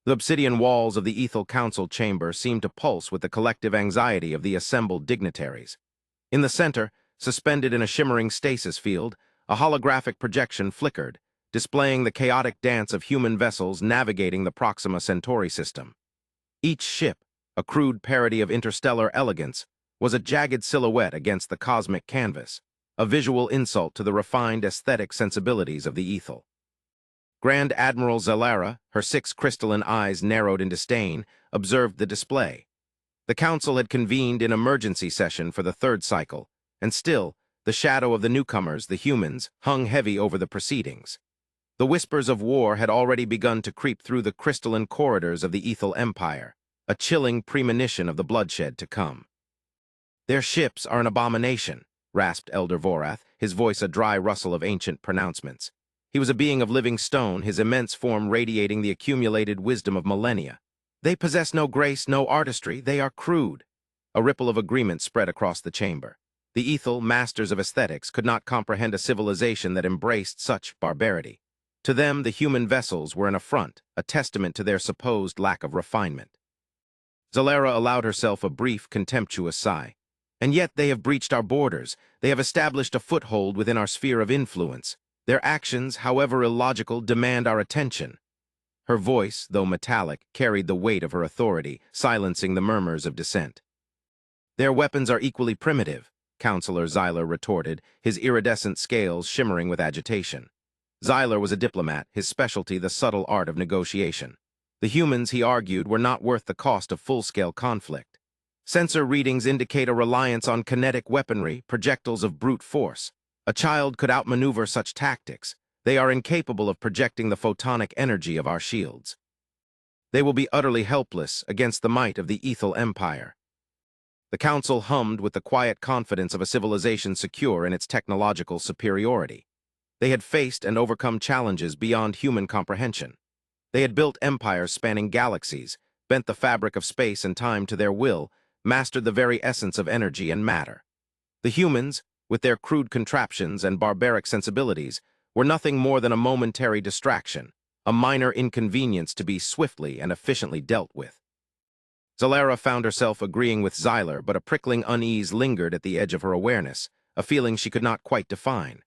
The obsidian walls of the Ethel Council chamber seemed to pulse with the collective anxiety of the assembled dignitaries. In the center, suspended in a shimmering stasis field, a holographic projection flickered, displaying the chaotic dance of human vessels navigating the Proxima Centauri system. Each ship, a crude parody of interstellar elegance, was a jagged silhouette against the cosmic canvas, a visual insult to the refined aesthetic sensibilities of the Ethel. Grand Admiral Zalara, her 6 crystalline eyes narrowed in disdain, observed the display. The Council had convened in emergency session for the 3rd cycle, and still, the shadow of the newcomers, the humans, hung heavy over the proceedings. The whispers of war had already begun to creep through the crystalline corridors of the Ethel Empire, a chilling premonition of the bloodshed to come. "Their ships are an abomination," rasped Elder Vorath, his voice a dry rustle of ancient pronouncements. He was a being of living stone, his immense form radiating the accumulated wisdom of millennia. "They possess no grace, no artistry, they are crude." A ripple of agreement spread across the chamber. The Ethel, masters of aesthetics, could not comprehend a civilization that embraced such barbarity. To them, the human vessels were an affront, a testament to their supposed lack of refinement. Zalara allowed herself a brief, contemptuous sigh. "And yet they have breached our borders. They have established a foothold within our sphere of influence. Their actions, however illogical, demand our attention." Her voice, though metallic, carried the weight of her authority, silencing the murmurs of dissent. "Their weapons are equally primitive," Counselor Xyler retorted, his iridescent scales shimmering with agitation. Xyler was a diplomat, his specialty the subtle art of negotiation. The humans, he argued, were not worth the cost of full-scale conflict. Sensor readings indicate a reliance on kinetic weaponry, projectiles of brute force. A child could outmaneuver such tactics. They are incapable of projecting the photonic energy of our shields. They will be utterly helpless against the might of the Ethel Empire. The Council hummed with the quiet confidence of a civilization secure in its technological superiority. They had faced and overcome challenges beyond human comprehension. They had built empires spanning galaxies, bent the fabric of space and time to their will, mastered the very essence of energy and matter. The humans, with their crude contraptions and barbaric sensibilities, were nothing more than a momentary distraction, a minor inconvenience to be swiftly and efficiently dealt with. Zalara found herself agreeing with Xyler, but a prickling unease lingered at the edge of her awareness, a feeling she could not quite define.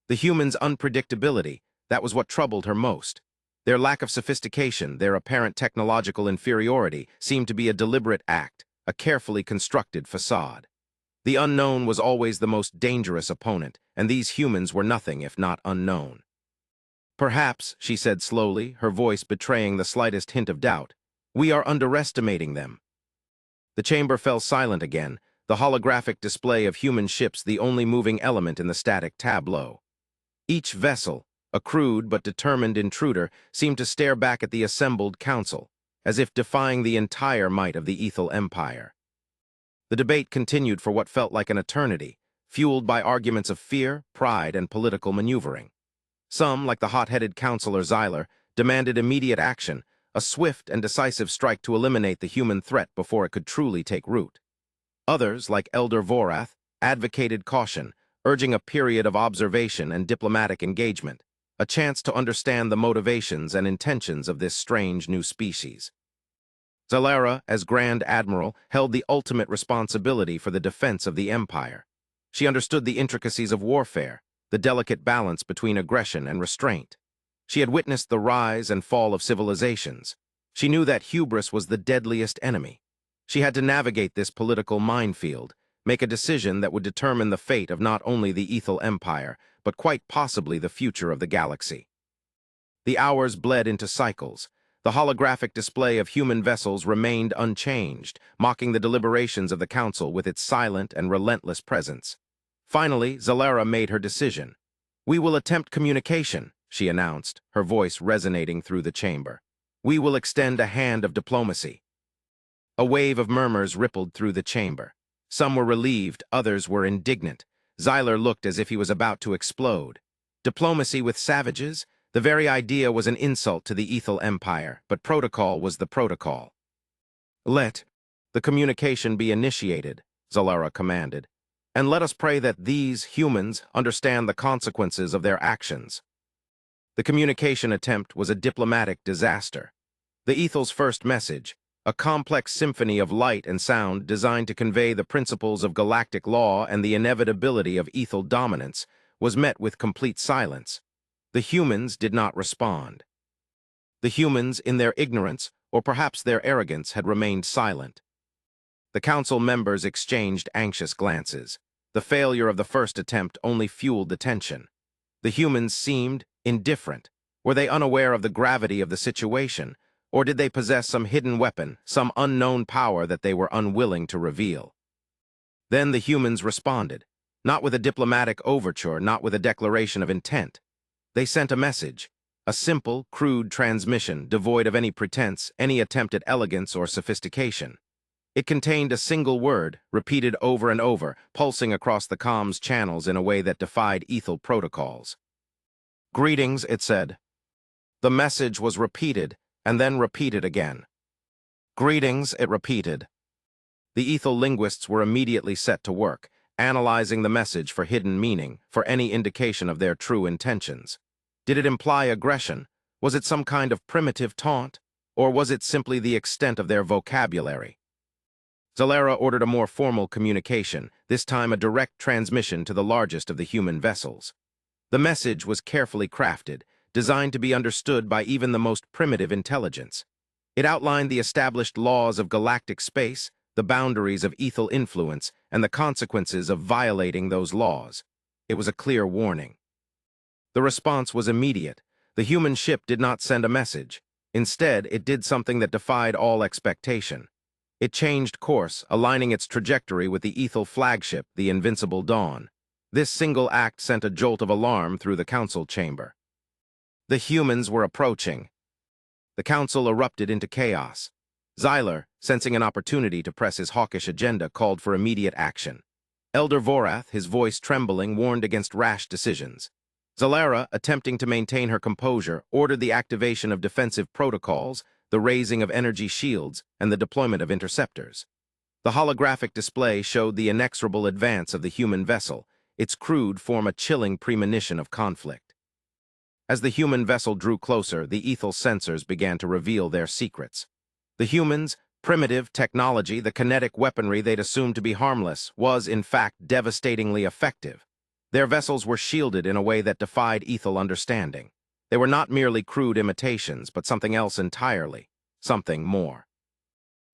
The humans' unpredictability, that was what troubled her most. Their lack of sophistication, their apparent technological inferiority, seemed to be a deliberate act, a carefully constructed facade. The unknown was always the most dangerous opponent, and these humans were nothing if not unknown. "Perhaps," she said slowly, her voice betraying the slightest hint of doubt, "we are underestimating them." The chamber fell silent again, the holographic display of human ships the only moving element in the static tableau. Each vessel, a crude but determined intruder, seemed to stare back at the assembled council, as if defying the entire might of the Ethel Empire. The debate continued for what felt like an eternity, fueled by arguments of fear, pride, and political maneuvering. Some, like the hot-headed Counselor Xyler, demanded immediate action, a swift and decisive strike to eliminate the human threat before it could truly take root. Others, like Elder Vorath, advocated caution, urging a period of observation and diplomatic engagement, a chance to understand the motivations and intentions of this strange new species. Zalara, as Grand Admiral, held the ultimate responsibility for the defense of the Empire. She understood the intricacies of warfare, the delicate balance between aggression and restraint. She had witnessed the rise and fall of civilizations. She knew that hubris was the deadliest enemy. She had to navigate this political minefield, make a decision that would determine the fate of not only the Ethel Empire, but quite possibly the future of the galaxy. The hours bled into cycles. The holographic display of human vessels remained unchanged, mocking the deliberations of the Council with its silent and relentless presence. Finally, Zalara made her decision. "We will attempt communication," she announced, her voice resonating through the chamber. "We will extend a hand of diplomacy." A wave of murmurs rippled through the chamber. Some were relieved, others were indignant. Xyler looked as if he was about to explode. Diplomacy with savages? The very idea was an insult to the Ethel Empire, but protocol was the protocol. "Let the communication be initiated," Zalara commanded, "and let us pray that these humans understand the consequences of their actions." The communication attempt was a diplomatic disaster. The Ethel's first message, a complex symphony of light and sound designed to convey the principles of galactic law and the inevitability of Ethel dominance, was met with complete silence. The humans did not respond. The humans, in their ignorance, or perhaps their arrogance, had remained silent. The council members exchanged anxious glances. The failure of the first attempt only fueled the tension. The humans seemed indifferent. Were they unaware of the gravity of the situation, or did they possess some hidden weapon, some unknown power that they were unwilling to reveal? Then the humans responded, not with a diplomatic overture, not with a declaration of intent. They sent a message, a simple, crude transmission, devoid of any pretense, any attempt at elegance or sophistication. It contained a single word, repeated over and over, pulsing across the comms channels in a way that defied Ethel protocols. "Greetings," it said. The message was repeated, and then repeated again. "Greetings," it repeated. The Ethel linguists were immediately set to work, analyzing the message for hidden meaning, for any indication of their true intentions. Did it imply aggression? Was it some kind of primitive taunt? Or was it simply the extent of their vocabulary? Zalera ordered a more formal communication, this time a direct transmission to the largest of the human vessels. The message was carefully crafted, designed to be understood by even the most primitive intelligence. It outlined the established laws of galactic space, the boundaries of Ethel influence, and the consequences of violating those laws. It was a clear warning. The response was immediate. The human ship did not send a message. Instead, it did something that defied all expectation. It changed course, aligning its trajectory with the Ethel flagship, the Invincible Dawn. This single act sent a jolt of alarm through the council chamber. The humans were approaching. The council erupted into chaos. Xyler, sensing an opportunity to press his hawkish agenda, called for immediate action. Elder Vorath, his voice trembling, warned against rash decisions. Zalera, attempting to maintain her composure, ordered the activation of defensive protocols, the raising of energy shields, and the deployment of interceptors. The holographic display showed the inexorable advance of the human vessel, its crude form a chilling premonition of conflict. As the human vessel drew closer, the Ethel sensors began to reveal their secrets. The humans' primitive technology, the kinetic weaponry they'd assumed to be harmless, was, in fact, devastatingly effective. Their vessels were shielded in a way that defied Ethel understanding. They were not merely crude imitations, but something else entirely, something more.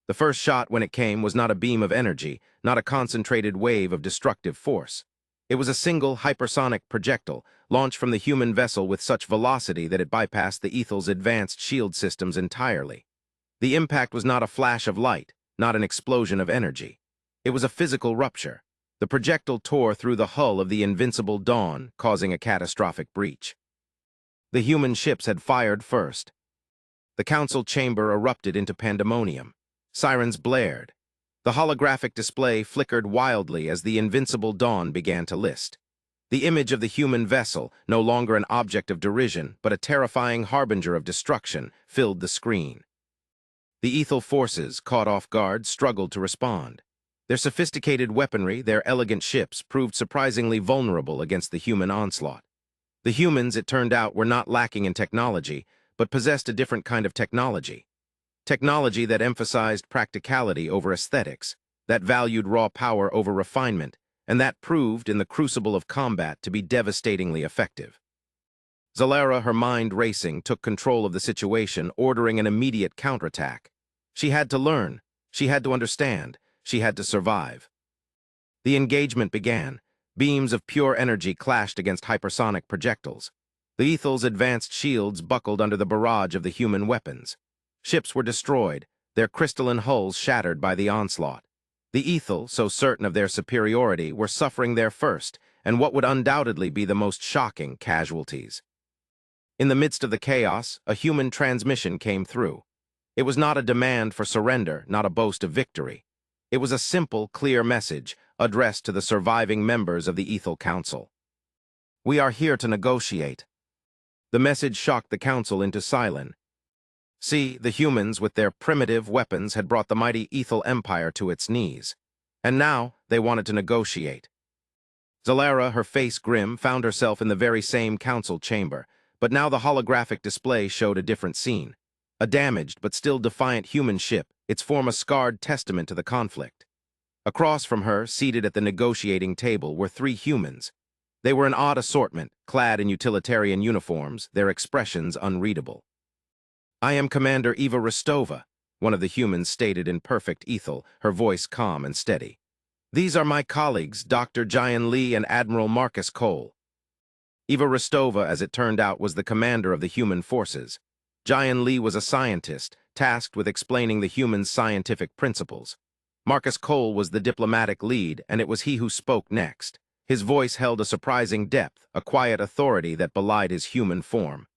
The first shot, when it came, was not a beam of energy, not a concentrated wave of destructive force. It was a single hypersonic projectile, launched from the human vessel with such velocity that it bypassed the Ethel's advanced shield systems entirely. The impact was not a flash of light, not an explosion of energy. It was a physical rupture. The projectile tore through the hull of the Invincible Dawn, causing a catastrophic breach. The human ships had fired first. The council chamber erupted into pandemonium. Sirens blared. The holographic display flickered wildly as the Invincible Dawn began to list. The image of the human vessel, no longer an object of derision, but a terrifying harbinger of destruction, filled the screen. The Ethel forces, caught off guard, struggled to respond. Their sophisticated weaponry, their elegant ships, proved surprisingly vulnerable against the human onslaught. The humans, it turned out, were not lacking in technology, but possessed a different kind of technology. Technology that emphasized practicality over aesthetics, that valued raw power over refinement, and that proved, in the crucible of combat, to be devastatingly effective. Zalera, her mind racing, took control of the situation, ordering an immediate counterattack. She had to learn. She had to understand. She had to survive. The engagement began. Beams of pure energy clashed against hypersonic projectiles. The Ethel's advanced shields buckled under the barrage of the human weapons. Ships were destroyed, their crystalline hulls shattered by the onslaught. The Ethel, so certain of their superiority, were suffering their first, and what would undoubtedly be the most shocking, casualties. In the midst of the chaos, a human transmission came through. It was not a demand for surrender, not a boast of victory. It was a simple, clear message addressed to the surviving members of the Ethel Council. "We are here to negotiate." The message shocked the Council into silence. See, the humans, with their primitive weapons, had brought the mighty Ethel Empire to its knees. And now, they wanted to negotiate. Zalera, her face grim, found herself in the very same council chamber, but now the holographic display showed a different scene. A damaged but still defiant human ship, its form a scarred testament to the conflict. Across from her, seated at the negotiating table, were three humans. They were an odd assortment, clad in utilitarian uniforms, their expressions unreadable. "I am Commander Eva Rostova," one of the humans stated in perfect Ethel, her voice calm and steady. "These are my colleagues, Dr. Jian Li and Admiral Marcus Cole." Eva Rostova, as it turned out, was the commander of the human forces. Jian Li was a scientist, tasked with explaining the humans' scientific principles. Marcus Cole was the diplomatic lead, and it was he who spoke next. His voice held a surprising depth, a quiet authority that belied his human form.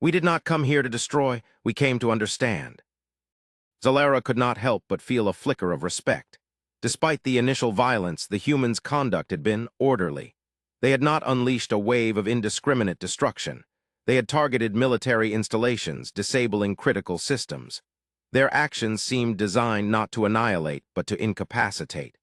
"We did not come here to destroy, we came to understand." Zalera could not help but feel a flicker of respect. Despite the initial violence, the humans' conduct had been orderly. They had not unleashed a wave of indiscriminate destruction. They had targeted military installations, disabling critical systems. Their actions seemed designed not to annihilate, but to incapacitate.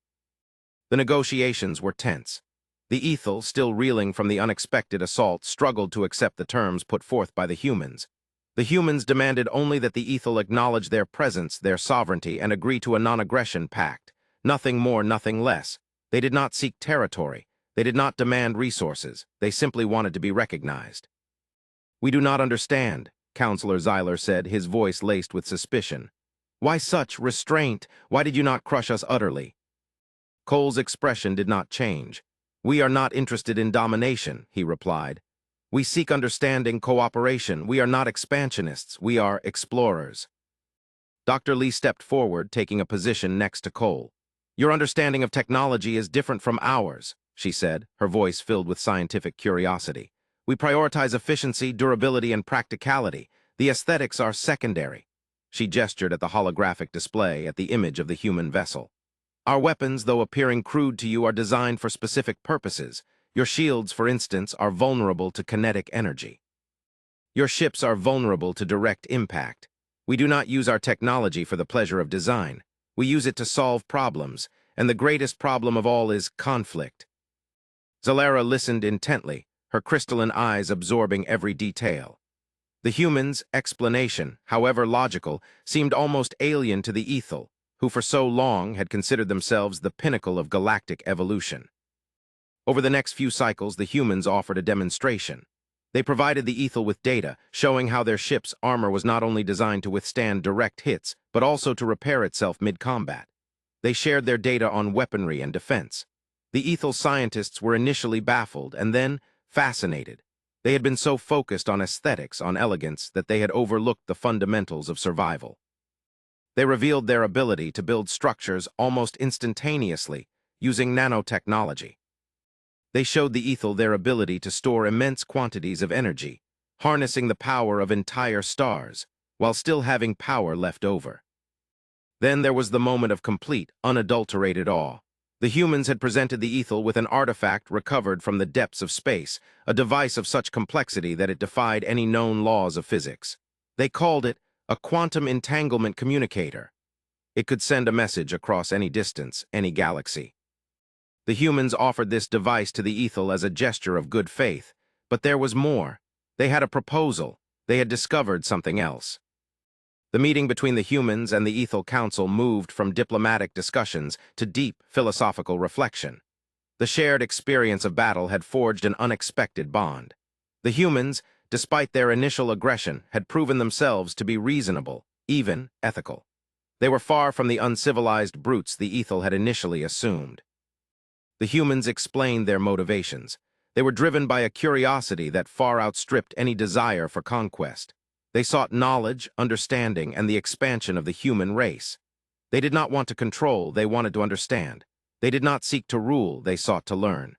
The negotiations were tense. The Ethel, still reeling from the unexpected assault, struggled to accept the terms put forth by the humans. The humans demanded only that the Ethel acknowledge their presence, their sovereignty, and agree to a non-aggression pact. Nothing more, nothing less. They did not seek territory. They did not demand resources. They simply wanted to be recognized. "We do not understand," Counselor Zeiler said, his voice laced with suspicion. "Why such restraint? Why did you not crush us utterly?" Cole's expression did not change. "We are not interested in domination," he replied. "We seek understanding, cooperation. We are not expansionists. We are explorers." Dr. Li stepped forward, taking a position next to Cole. "Your understanding of technology is different from ours," she said, her voice filled with scientific curiosity. "We prioritize efficiency, durability, and practicality. The aesthetics are secondary." She gestured at the holographic display, at the image of the human vessel. "Our weapons, though appearing crude to you, are designed for specific purposes. Your shields, for instance, are vulnerable to kinetic energy. Your ships are vulnerable to direct impact. We do not use our technology for the pleasure of design. We use it to solve problems, and the greatest problem of all is conflict." Zalera listened intently, her crystalline eyes absorbing every detail. The humans' explanation, however logical, seemed almost alien to the Ethel, who for so long had considered themselves the pinnacle of galactic evolution. Over the next few cycles, the humans offered a demonstration. They provided the Ethel with data, showing how their ship's armor was not only designed to withstand direct hits, but also to repair itself mid-combat. They shared their data on weaponry and defense. The Ethel scientists were initially baffled and then fascinated. They had been so focused on aesthetics, on elegance, that they had overlooked the fundamentals of survival. They revealed their ability to build structures almost instantaneously, using nanotechnology. They showed the Ethel their ability to store immense quantities of energy, harnessing the power of entire stars, while still having power left over. Then there was the moment of complete, unadulterated awe. The humans had presented the Ethel with an artifact recovered from the depths of space, a device of such complexity that it defied any known laws of physics. They called it a quantum entanglement communicator. It could send a message across any distance, any galaxy. The humans offered this device to the Ethel as a gesture of good faith, but there was more. They had a proposal. They had discovered something else. The meeting between the humans and the Ethel Council moved from diplomatic discussions to deep philosophical reflection. The shared experience of battle had forged an unexpected bond. The humans, despite their initial aggression, had proven themselves to be reasonable, even ethical. They were far from the uncivilized brutes the Ethel had initially assumed. The humans explained their motivations. They were driven by a curiosity that far outstripped any desire for conquest. They sought knowledge, understanding, and the expansion of the human race. They did not want to control, they wanted to understand. They did not seek to rule, they sought to learn.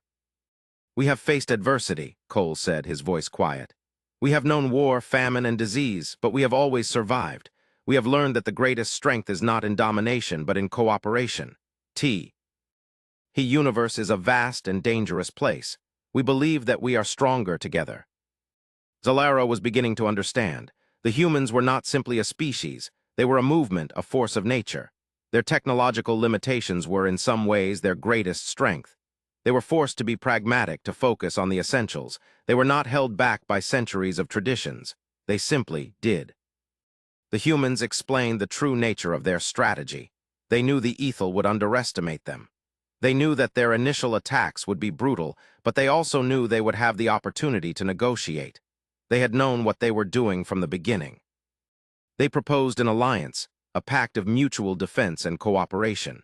"We have faced adversity," Cole said, his voice quiet. "We have known war, famine, and disease, but we have always survived. We have learned that the greatest strength is not in domination, but in cooperation. The universe is a vast and dangerous place. We believe that we are stronger together." Zalera was beginning to understand. The humans were not simply a species. They were a movement, a force of nature. Their technological limitations were, in some ways, their greatest strength. They were forced to be pragmatic, to focus on the essentials. They were not held back by centuries of traditions. They simply did. The humans explained the true nature of their strategy. They knew the Ethel would underestimate them. They knew that their initial attacks would be brutal, but they also knew they would have the opportunity to negotiate. They had known what they were doing from the beginning. They proposed an alliance, a pact of mutual defense and cooperation.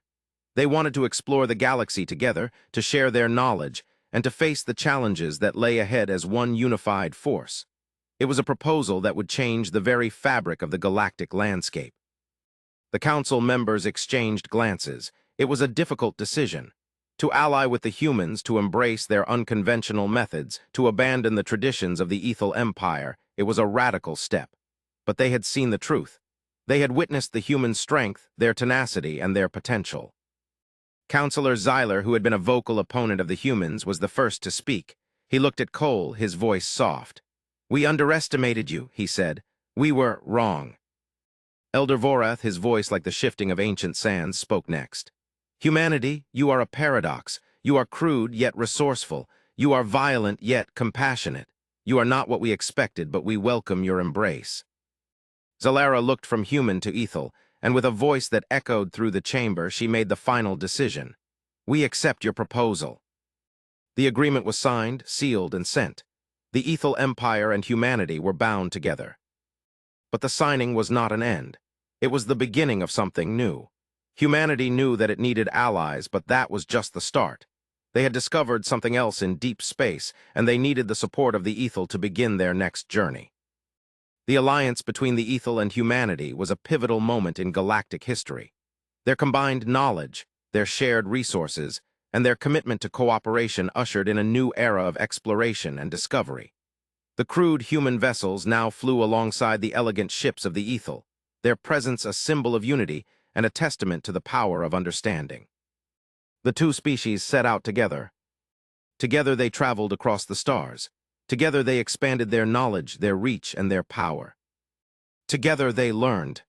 They wanted to explore the galaxy together, to share their knowledge, and to face the challenges that lay ahead as one unified force. It was a proposal that would change the very fabric of the galactic landscape. The council members exchanged glances. It was a difficult decision. To ally with the humans, to embrace their unconventional methods, to abandon the traditions of the Ethel Empire, it was a radical step. But they had seen the truth. They had witnessed the human strength, their tenacity, and their potential. Counselor Zyler, who had been a vocal opponent of the humans, was the first to speak. He looked at Cole, his voice soft. "We underestimated you," he said. "We were wrong." Elder Vorath, his voice like the shifting of ancient sands, spoke next. "Humanity, you are a paradox. You are crude yet resourceful. You are violent yet compassionate. You are not what we expected, but we welcome your embrace." Zalara looked from human to Ethel, and with a voice that echoed through the chamber, she made the final decision. "We accept your proposal." The agreement was signed, sealed, and sent. The Ethel Empire and humanity were bound together. But the signing was not an end. It was the beginning of something new. Humanity knew that it needed allies, but that was just the start. They had discovered something else in deep space, and they needed the support of the Ethel to begin their next journey. The alliance between the Ethel and humanity was a pivotal moment in galactic history. Their combined knowledge, their shared resources, and their commitment to cooperation ushered in a new era of exploration and discovery. The crude human vessels now flew alongside the elegant ships of the Ethel, their presence a symbol of unity and a testament to the power of understanding. The two species set out together. Together they traveled across the stars. Together they expanded their knowledge, their reach, and their power. Together they learned.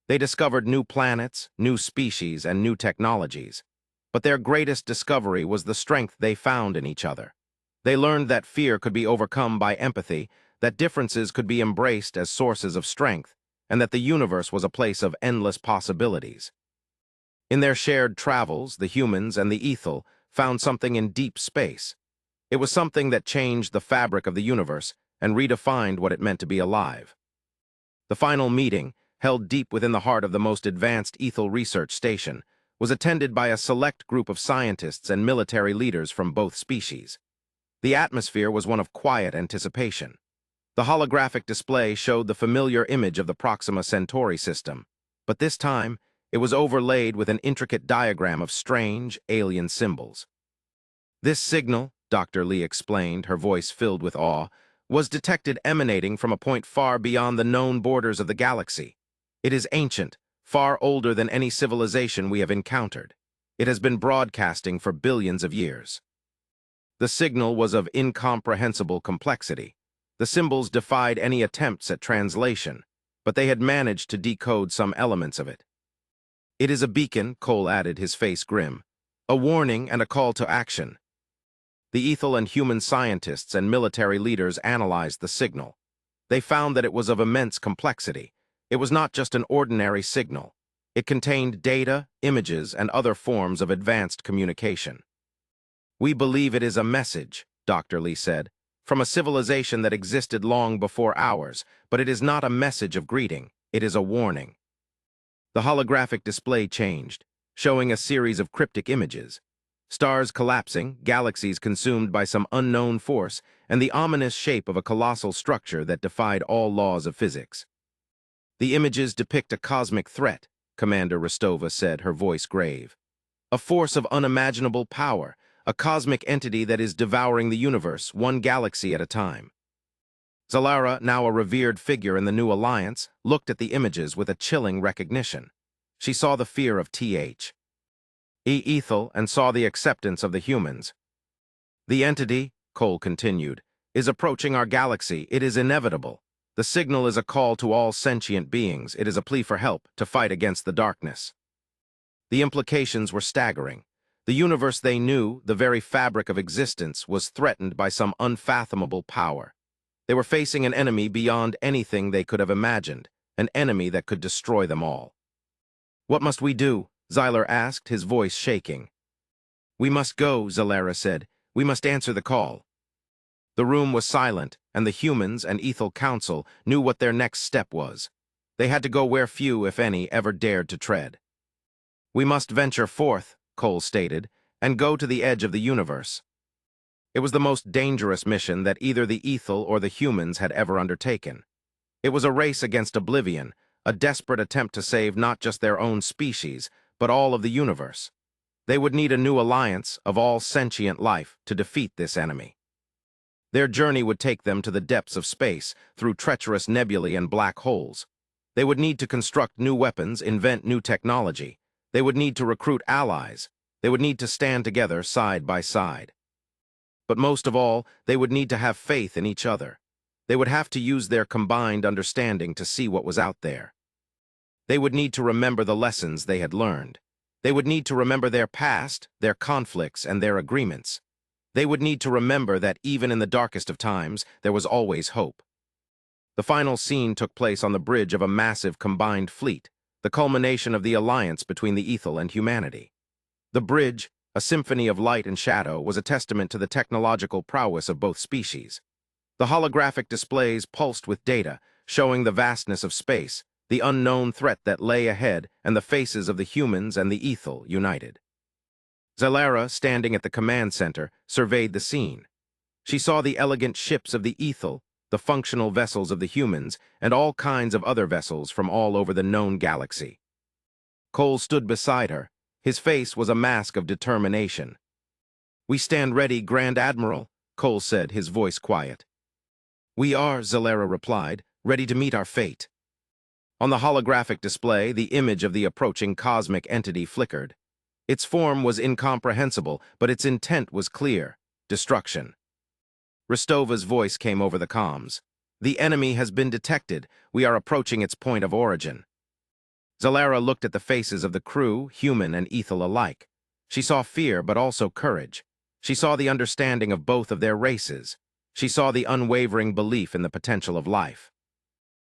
They discovered new planets, new species, and new technologies. But their greatest discovery was the strength they found in each other. They learned that fear could be overcome by empathy, that differences could be embraced as sources of strength, and that the universe was a place of endless possibilities. In their shared travels, the humans and the Ethel found something in deep space. It was something that changed the fabric of the universe and redefined what it meant to be alive. The final meeting, held deep within the heart of the most advanced Ethel research station, was attended by a select group of scientists and military leaders from both species. The atmosphere was one of quiet anticipation. The holographic display showed the familiar image of the Proxima Centauri system, but this time it was overlaid with an intricate diagram of strange, alien symbols. "This signal," Dr. Lee explained, her voice filled with awe, "was detected emanating from a point far beyond the known borders of the galaxy. It is ancient, far older than any civilization we have encountered. It has been broadcasting for billions of years." The signal was of incomprehensible complexity. The symbols defied any attempts at translation, but they had managed to decode some elements of it. "It is a beacon," Cole added, his face grim. "A warning and a call to action." The Ethel and human scientists and military leaders analyzed the signal. They found that it was of immense complexity. It was not just an ordinary signal. It contained data, images, and other forms of advanced communication. "We believe it is a message," Dr. Lee said, "from a civilization that existed long before ours, but it is not a message of greeting. It is a warning." The holographic display changed, showing a series of cryptic images. Stars collapsing, galaxies consumed by some unknown force, and the ominous shape of a colossal structure that defied all laws of physics. "The images depict a cosmic threat," Commander Rostova said, her voice grave. "A force of unimaginable power, a cosmic entity that is devouring the universe, one galaxy at a time." Zalara, now a revered figure in the new alliance, looked at the images with a chilling recognition. She saw the fear of Ethel and saw the acceptance of the humans. "The entity," Cole continued, "is approaching our galaxy. It is inevitable. The signal is a call to all sentient beings. It is a plea for help, to fight against the darkness." The implications were staggering. The universe they knew, the very fabric of existence, was threatened by some unfathomable power. They were facing an enemy beyond anything they could have imagined, an enemy that could destroy them all. "What must we do?" Xyler asked, his voice shaking. "We must go," Zalera said. "We must answer the call." The room was silent, and the humans and Ethel Council knew what their next step was. They had to go where few, if any, ever dared to tread. "We must venture forth," Cole stated, "and go to the edge of the universe." It was the most dangerous mission that either the Ethel or the humans had ever undertaken. It was a race against oblivion, a desperate attempt to save not just their own species, but all of the universe. They would need a new alliance of all sentient life to defeat this enemy. Their journey would take them to the depths of space, through treacherous nebulae and black holes. They would need to construct new weapons, invent new technology. They would need to recruit allies. They would need to stand together side by side. But most of all, they would need to have faith in each other. They would have to use their combined understanding to see what was out there. They would need to remember the lessons they had learned. They would need to remember their past, their conflicts, and their agreements. They would need to remember that even in the darkest of times, there was always hope. The final scene took place on the bridge of a massive combined fleet, the culmination of the alliance between the Ethel and humanity. The bridge, a symphony of light and shadow, was a testament to the technological prowess of both species. The holographic displays pulsed with data, showing the vastness of space, the unknown threat that lay ahead, and the faces of the humans and the Ethel united. Zalera, standing at the command center, surveyed the scene. She saw the elegant ships of the Ethel, the functional vessels of the humans, and all kinds of other vessels from all over the known galaxy. Cole stood beside her. His face was a mask of determination. "We stand ready, Grand Admiral," Cole said, his voice quiet. "We are," Zalera replied, "ready to meet our fate." On the holographic display, the image of the approaching cosmic entity flickered. Its form was incomprehensible, but its intent was clear: destruction. Ristova's voice came over the comms. "The enemy has been detected. We are approaching its point of origin." Zalera looked at the faces of the crew, human and Ethel alike. She saw fear, but also courage. She saw the understanding of both of their races. She saw the unwavering belief in the potential of life.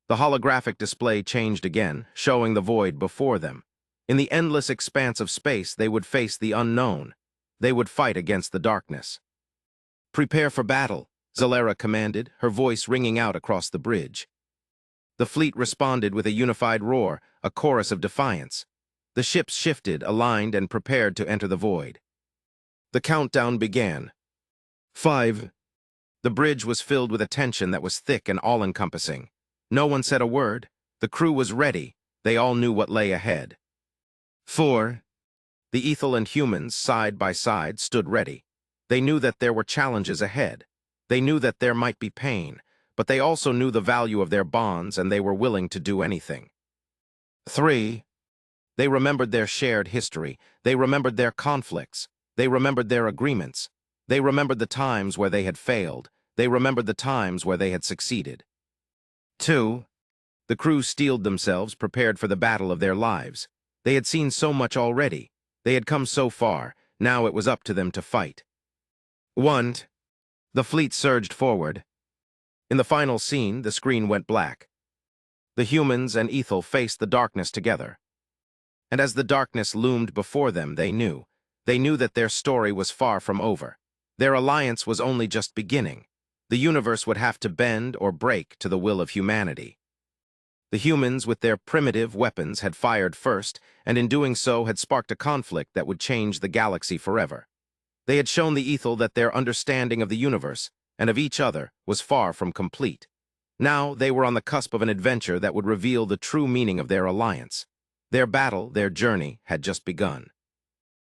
The holographic display changed again, showing the void before them. In the endless expanse of space, they would face the unknown. They would fight against the darkness. "Prepare for battle," Zalera commanded, her voice ringing out across the bridge. The fleet responded with a unified roar, a chorus of defiance. The ships shifted, aligned, and prepared to enter the void. The countdown began. 5. The bridge was filled with a tension that was thick and all-encompassing. No one said a word. The crew was ready. They all knew what lay ahead. 4. The Ethel and humans, side by side, stood ready. They knew that there were challenges ahead. They knew that there might be pain, but they also knew the value of their bonds, and they were willing to do anything. 3. They remembered their shared history. They remembered their conflicts. They remembered their agreements. They remembered the times where they had failed. They remembered the times where they had succeeded. 2. The crew steeled themselves, prepared for the battle of their lives. They had seen so much already. They had come so far. Now it was up to them to fight. 1. The fleet surged forward. In the final scene, the screen went black. The humans and Ethel faced the darkness together. And as the darkness loomed before them, they knew that their story was far from over. Their alliance was only just beginning. The universe would have to bend or break to the will of humanity. The humans, with their primitive weapons, had fired first, and in doing so had sparked a conflict that would change the galaxy forever. They had shown the Ethel that their understanding of the universe, and of each other, was far from complete. Now they were on the cusp of an adventure that would reveal the true meaning of their alliance. Their battle, their journey, had just begun.